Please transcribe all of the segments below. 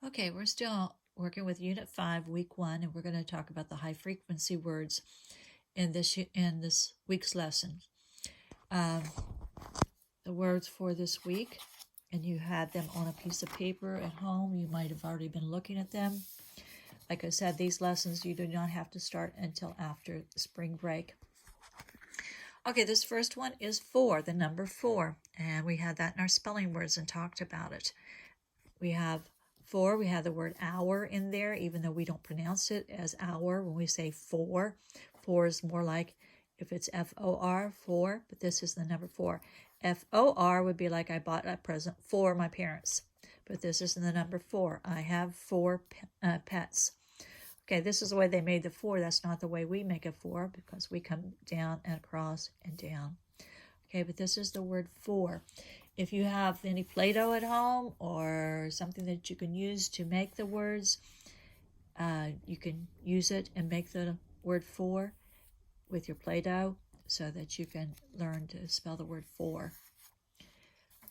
Okay, we're still working with Unit 5, Week 1, and we're going to talk about the high frequency words in this week's lesson. The words for this week, and you had them on a piece of paper at home. You might have already been looking at them. Like I said, these lessons you do not have to start until after spring break. Okay, this first one is 4, the number 4, and we had that in our spelling words and talked about it. We have 4, we have the word hour in there, even though we don't pronounce it as hour when we say 4. 4 is more like if it's F-O-R, 4, but this is the number 4. F-O-R would be like I bought a present for my parents, but this is the number 4. I have 4 pets. Okay, this is the way they made the 4. That's not the way we make a 4 because we come down and across and down. Okay, but this is the word 4. If you have any Play-Doh at home or something that you can use to make the words, you can use it and make the word 4 with your Play-Doh so that you can learn to spell the word 4.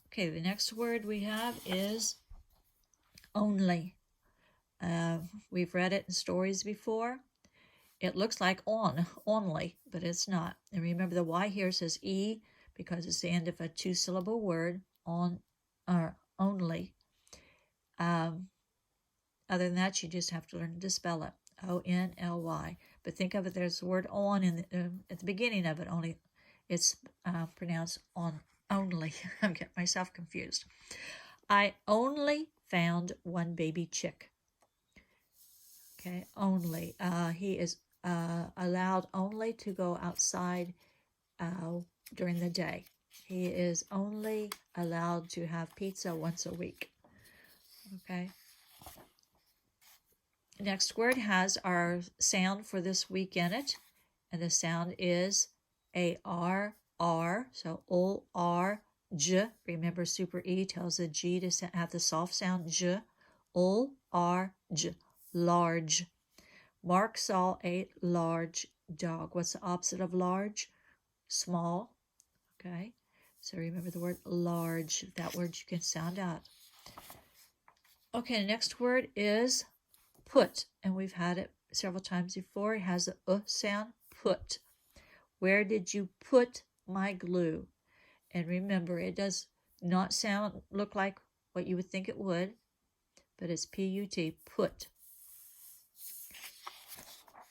Okay, the next word we have is only. We've read it in stories before. It looks like only, but it's not. And remember the Y here says E because it's the end of a 2-syllable word, on or only. Other than that, you just have to learn to spell it, O-N-L-Y. But think of it, there's the word on at the beginning of it, only it's pronounced on only. I'm getting myself confused. I only found one baby chick. Okay, only. He is allowed only to go outside during the day. He is only allowed to have pizza once a week. Okay. Next word has our sound for this week in it, and the sound is A-R-R, so O-R-J. Remember, super E tells the G to have the soft sound J. O-R-J, large. Mark saw a large dog. What's the opposite of large? Small. Okay, so remember the word large. That word you can sound out. Okay, the next word is put, and we've had it several times before. It has the sound, put. Where did you put my glue? And remember, it does not look like what you would think it would, but it's P-U-T, put.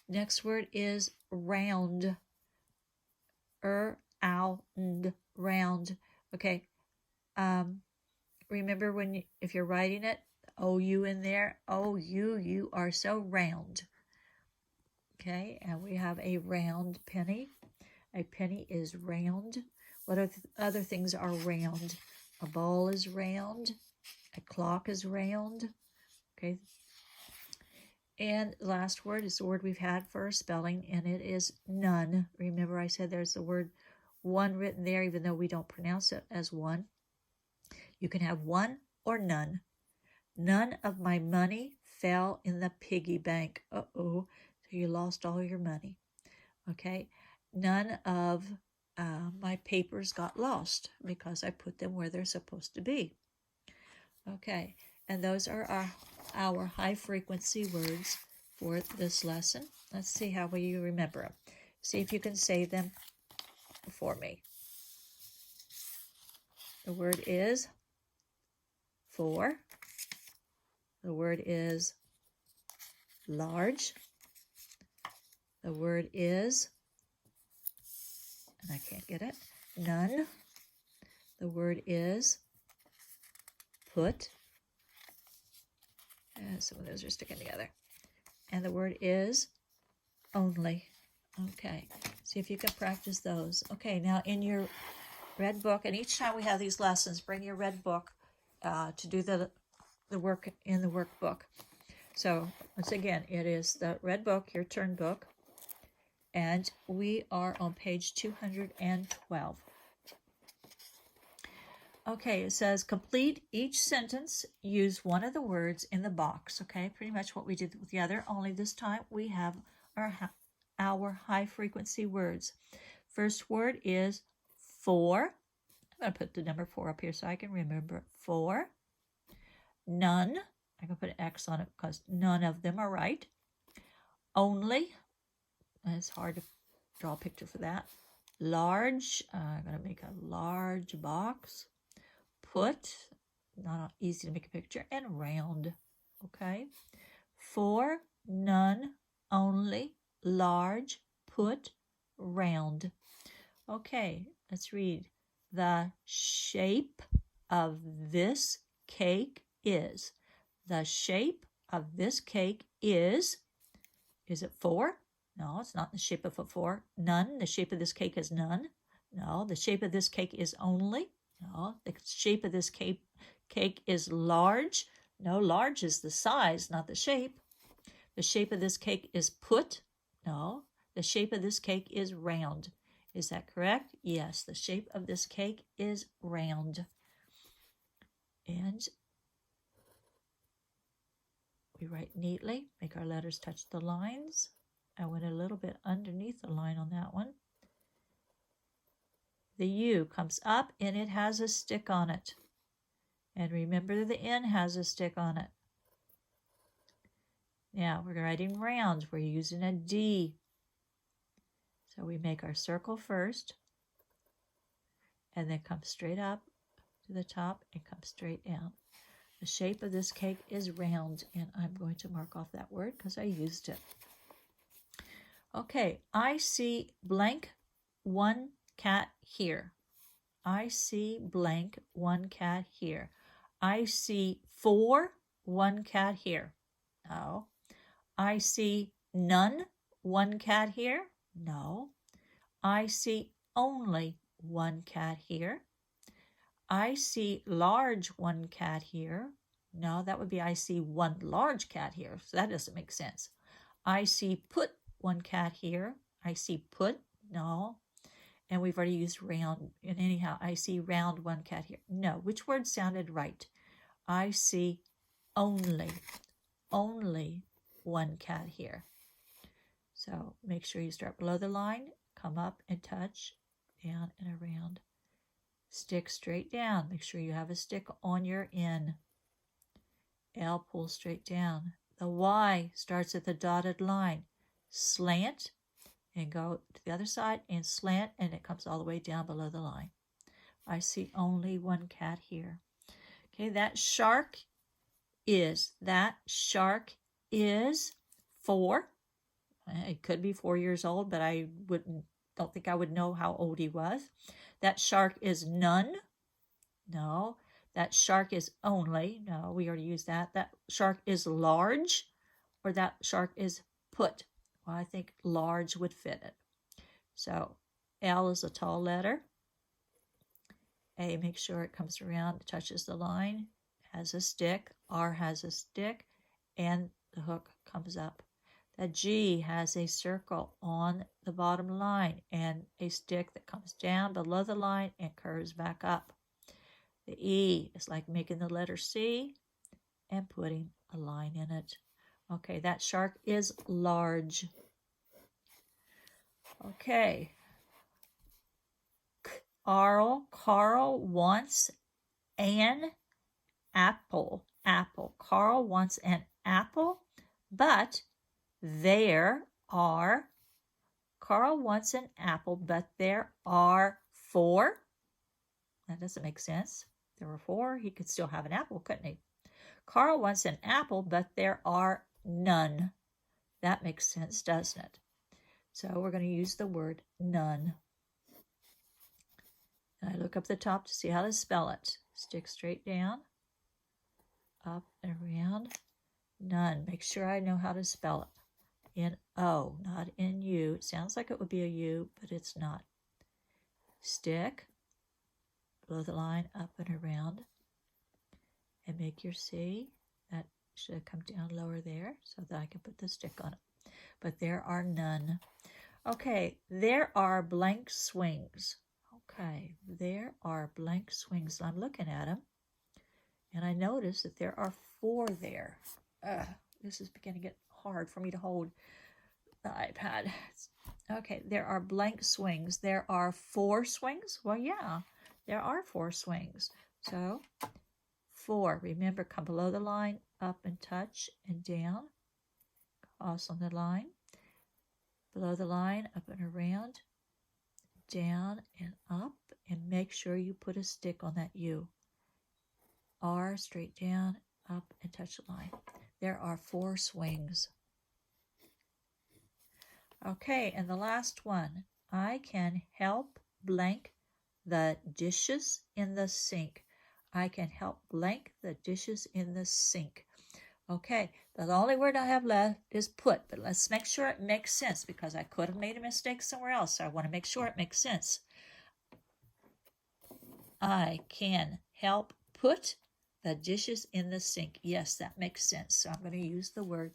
Next word is round. Round. Okay. Remember if you're writing it, O-U in there, O-U, you are so round. Okay, and we have a round penny. A penny is round. What other things are round? A ball is round. A clock is round. Okay. And the last word is the word we've had for our spelling, and it is none. Remember I said there's the word one written there, even though we don't pronounce it as one. You can have one or none. None of my money fell in the piggy bank. Uh-oh, so you lost all your money. Okay, none of my papers got lost because I put them where they're supposed to be. Okay, and those are our high frequency words for this lesson. Let's see how you remember them. See if you can say them for me. The word is 4. The word is large. The word is, and I can't get it, none. The word is put. Some of those are sticking together. And the word is only. Okay, see if you can practice those. Okay, now in your red book, and each time we have these lessons, bring your red book to do the work in the workbook. So once again, it is the red book, your turn book, and we are on page 212. Okay, it says complete each sentence, use one of the words in the box. Okay, pretty much what we did with the other, only this time we have our high frequency words. First word is 4. I'm going to put the number 4 up here so I can remember. 4. None. I can put an X on it because none of them are right. Only, it's hard to draw a picture for that. Large, I'm going to make a large box. Put, not easy to make a picture. And round, okay. For, none, only, large, put, round. Okay, let's read. The shape of this cake is. The shape of this cake is it 4? No, it's not the shape of a 4. None, the shape of this cake is none. No, the shape of this cake is only. No, the shape of this cake is large. No, large is the size, not the shape. The shape of this cake is put. No, the shape of this cake is round. Is that correct? Yes, the shape of this cake is round. And we write neatly, make our letters touch the lines. I went a little bit underneath the line on that one. The U comes up and it has a stick on it. And remember the N has a stick on it. Now we're writing round. We're using a D. So we make our circle first and then come straight up to the top and come straight down. The shape of this cake is round, and I'm going to mark off that word because I used it. Okay, I see blank 1 cat here. I see blank 1 cat here. I see 4 1 cat here. No. I see none 1 cat here. No. I see only 1 cat here. I see large 1 cat here. No, that would be I see 1 large cat here. So that doesn't make sense. I see put 1 cat here. I see put. No. And we've already used round. And anyhow, I see round 1 cat here. No. Which word sounded right? I see only 1 cat here. So make sure you start below the line, come up and touch, down and around. Stick straight down. Make sure you have a stick on your N. L pulls straight down. The Y starts at the dotted line. Slant and go to the other side and slant, and it comes all the way down below the line. I see only 1 cat here. Okay, that shark is 4. It could be 4 years old, but I don't think I would know how old he was. That shark is none. No. That shark is only. No, we already used that. That shark is large, or that shark is put. Well, I think large would fit it. So L is a tall letter. A, make sure it comes around, touches the line, has a stick. R has a stick, and the hook comes up. The G has a circle on the bottom line and a stick that comes down below the line and curves back up. The E is like making the letter C and putting a line in it. Okay, that shark is large. Okay. Carl wants an apple. Carl wants an apple, but Carl wants an apple, but there are 4. That doesn't make sense. If there were 4, he could still have an apple, couldn't he? Carl wants an apple, but there are none. That makes sense, doesn't it? So we're going to use the word none. And I look up the top to see how to spell it. Stick straight down, up and around. None. Make sure I know how to spell it. N-O, not N-U. It sounds like it would be a U, but it's not. Stick below the line, up and around, and make your C. That should come down lower there so that I can put the stick on it. But there are none. Okay, there are blank swings. Okay, there are blank swings. I'm looking at them, and I notice that there are 4 there. This is beginning to get hard for me to hold the iPad. Okay, there are blank swings. There are 4 swings? Well, yeah, there are 4 swings. So 4. Remember, come below the line, up and touch, and down. Cross on the line. Below the line, up and around, down and up, and make sure you put a stick on that U. R, straight down, up, and touch the line. There are 4 swings. Okay, and the last one. I can help blank the dishes in the sink. I can help blank the dishes in the sink. Okay, the only word I have left is put, but let's make sure it makes sense because I could have made a mistake somewhere else, so I want to make sure it makes sense. I can help put the dishes in the sink. Yes, that makes sense. So I'm going to use the word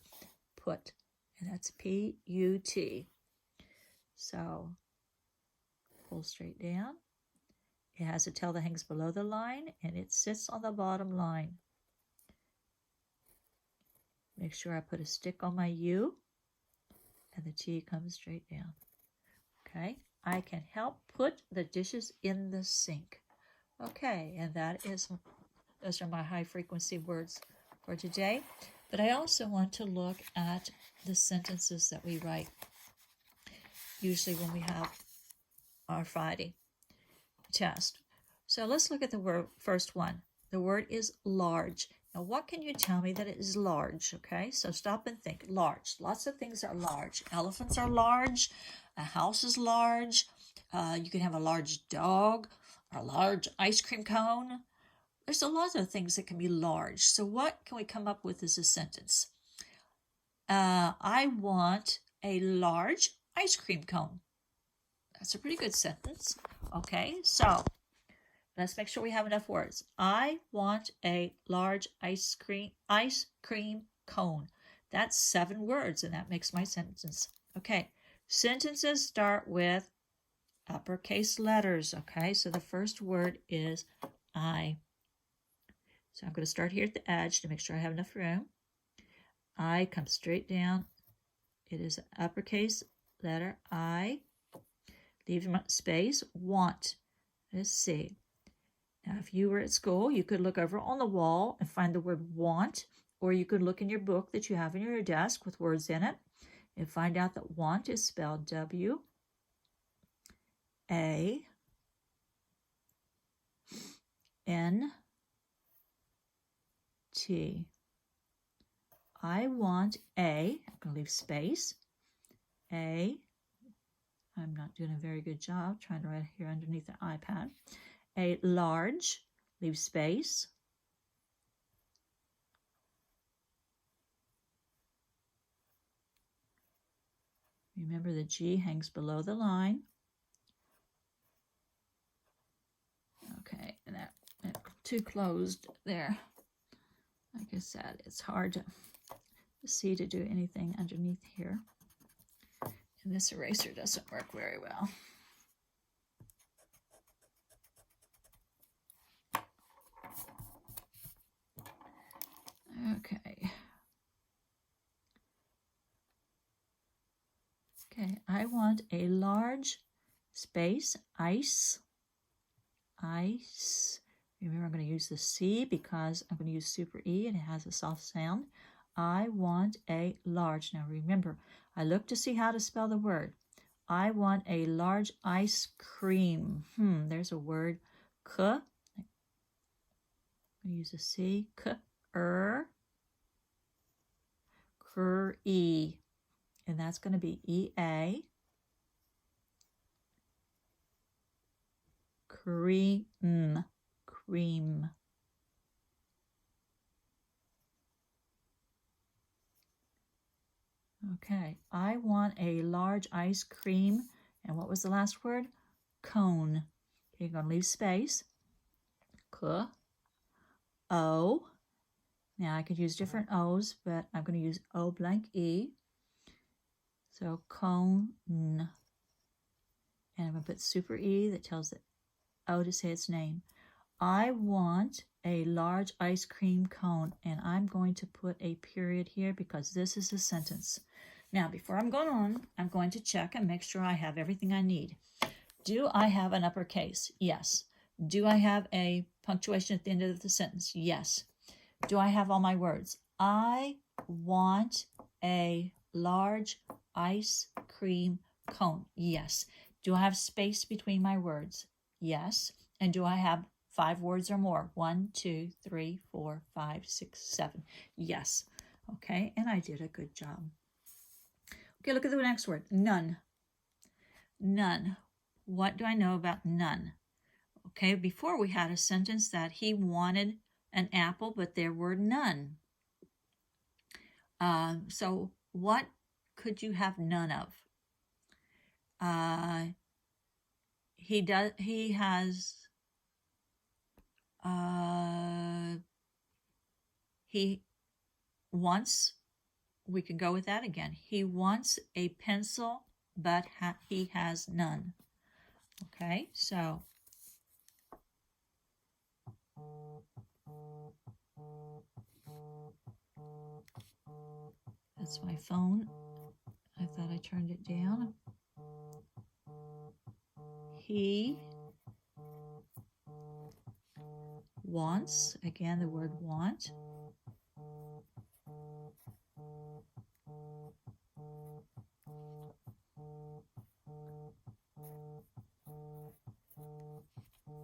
put, and that's P-U-T. So pull straight down. It has a tail that hangs below the line, and it sits on the bottom line. Make sure I put a stick on my U, and the T comes straight down. Okay, I can help put the dishes in the sink. Okay, and those are my high frequency words for today. But I also want to look at the sentences that we write, usually when we have our Friday test. So let's look at the first one. The word is large. Now, what can you tell me that it is large? Okay, so stop and think. Large. Lots of things are large. Elephants are large. A house is large. You can have a large dog, a large ice cream cone. There's a lot of things that can be large. So what can we come up with as a sentence? I want a large ice cream cone. That's a pretty good sentence. Okay, so let's make sure we have enough words. I want a large ice cream cone. That's 7 words, and that makes my sentence. Okay, sentences start with uppercase letters. Okay, so the first word is I. So I'm going to start here at the edge to make sure I have enough room. I come straight down. It is an uppercase letter I. Leave space. Want. Let's see. Now, if you were at school, you could look over on the wall and find the word want, or you could look in your book that you have in your desk with words in it and find out that want is spelled W-A-N-T. I want a, I'm going to leave space, a, I'm not doing a very good job trying to write here underneath the iPad, a large, leave space, remember the G hangs below the line. Okay, and that too closed there. Like I said, it's hard to see to do anything underneath here. And this eraser doesn't work very well. Okay. Okay, I want a large space, ice. Remember, I'm going to use the C because I'm going to use super E and it has a soft sound. I want a large. Now remember, I look to see how to spell the word. I want a large ice cream. There's a word. K. I'm going to use a C. E. And that's going to be E-A. Cream. Okay, I want a large ice cream. And what was the last word? Cone. Okay, you're going to leave space. K-O. Now I could use different O's, but I'm going to use O blank E. So cone. And I'm going to put super E that tells the O to say its name. I want a large ice cream cone, and I'm going to put a period here because this is a sentence. Now, before I'm going on, I'm going to check and make sure I have everything I need. Do I have an uppercase? Yes. Do I have a Punctuation at the end of the sentence. Yes. Do I have all my words? I want a large ice cream cone. Yes. Do I have space between my words? Yes. And do I have 5 words or more? 1, 2, 3, 4, 5, 6, 7. Yes. Okay. And I did a good job. Okay, look at the next word. None. None. What do I know about none? Okay, before we had a sentence that he wanted an apple, but there were none. So what could you have none of? He wants, we can go with that again. He wants a pencil, but he has none. Okay, so that's my phone. I thought I turned it down. He wants, again the word want.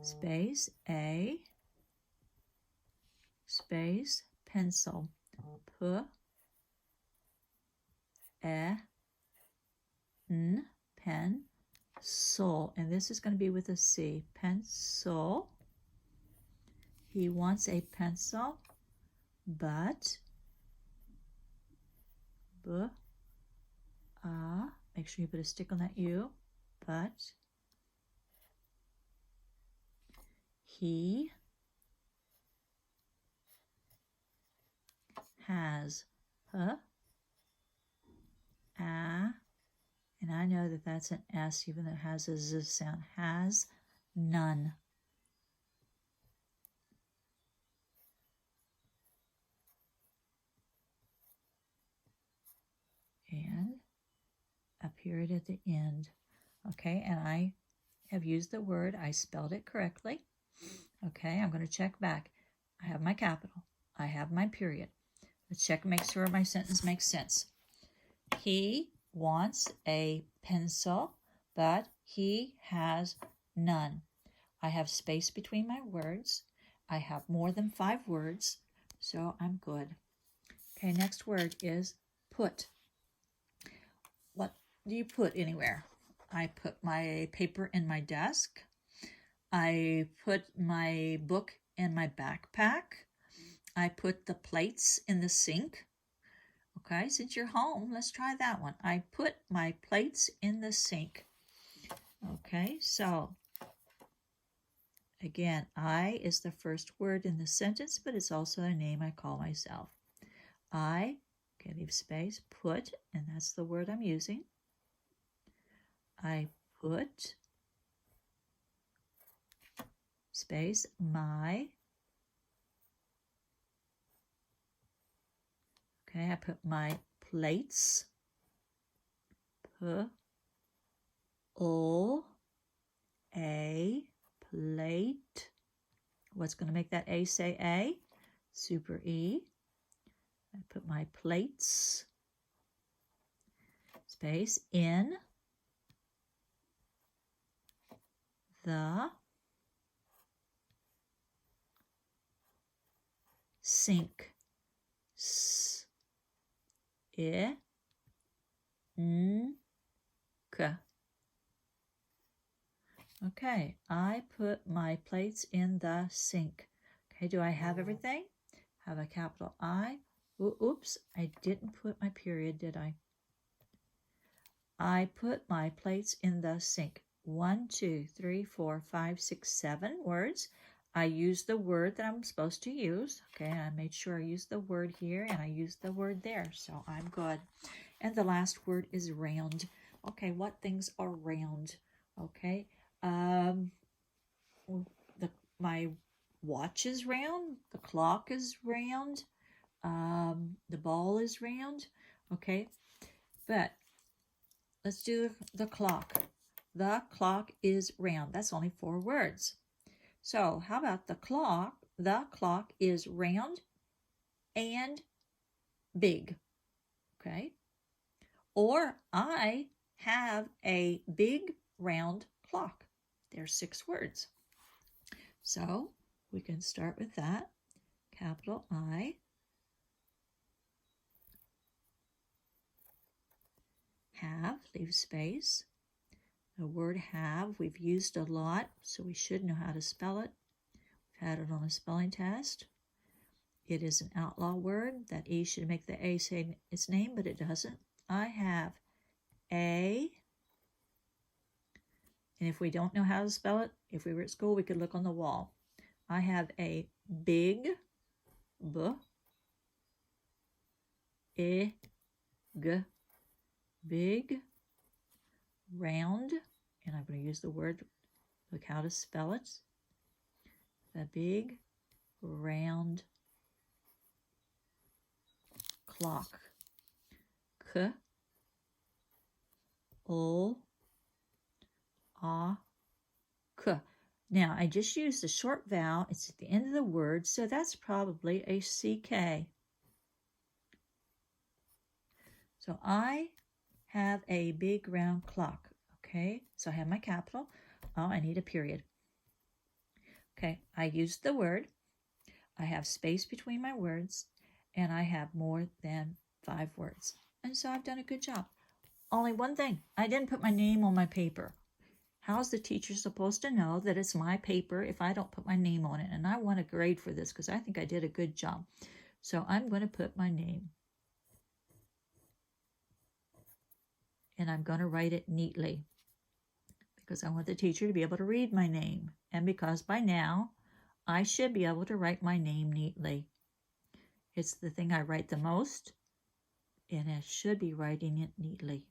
Space, a, space, pencil. P, e, n, pen, sol. And this is going to be with a C. Pencil. He wants a pencil, but, b, make sure you put a stick on that U, but, he has, and I know that that's an S, even though it has a Z sound, has none. And a period at the end. Okay, and I have used the word, I spelled it correctly. Okay, I'm going to check back. I have my capital. I have my period. Let's check, make sure my sentence makes sense. He wants a pencil, but he has none. I have space between my words. I have more than 5 words, so I'm good. Okay, next word is put. What do you put anywhere? I put my paper in my desk. I put my book in my backpack. I put the plates in the sink. Okay, since you're home, let's try that one. I put my plates in the sink. Okay, so again, I is the first word in the sentence, but it's also a name I call myself. I, okay, leave space, put, and that's the word I'm using. I put, space, my. Okay, I put my plates. A plate. What's going to make that A say A? Super E. I put my plates. Space, in the sink. S, I, N, K. Okay, I put my plates in the sink. Okay, do I have everything? Have a capital I. Oops, I didn't put my period, did I? I put my plates in the sink. 1, 2, 3, 4, 5, 6, 7 words. I used the word that I'm supposed to use. Okay, I made sure I used the word here and I used the word there, so I'm good. And the last word is round. Okay, what things are round? Okay, my watch is round, the clock is round, the ball is round. Okay, but let's do the clock. The clock is round. That's only 4 words. So how about the clock? The clock is round and big. Okay. Or I have a big round clock. There's 6 words. So we can start with that. Capital I. Have, leave space. The word have we've used a lot, so we should know how to spell it. We've had it on a spelling test. It is an outlaw word. That E should make the A say its name, but it doesn't. I have a, and if we don't know how to spell it, if we were at school, we could look on the wall. I have a big, b, e, g, big, round, and I'm going to use the word, look how to spell it. The big, round clock. K, O, A, K. Now, I just used a short vowel. It's at the end of the word, so that's probably a CK. So I have a big round clock. Okay, so I have my capital. Oh, I need a period. Okay, I used the word. I have space between my words, and I have more than 5 words. And so I've done a good job. Only one thing, I didn't put my name on my paper. How's the teacher supposed to know that it's my paper if I don't put my name on it? And I want a grade for this because I think I did a good job. So I'm going to put my name. And I'm going to write it neatly because I want the teacher to be able to read my name. And because by now, I should be able to write my name neatly. It's the thing I write the most, and I should be writing it neatly.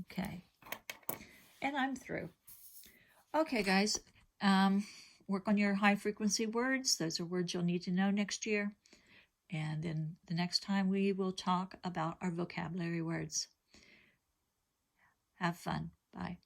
Okay. And I'm through. Okay, guys. Work on your high-frequency words. Those are words you'll need to know next year. And then the next time we will talk about our vocabulary words. Have fun. Bye.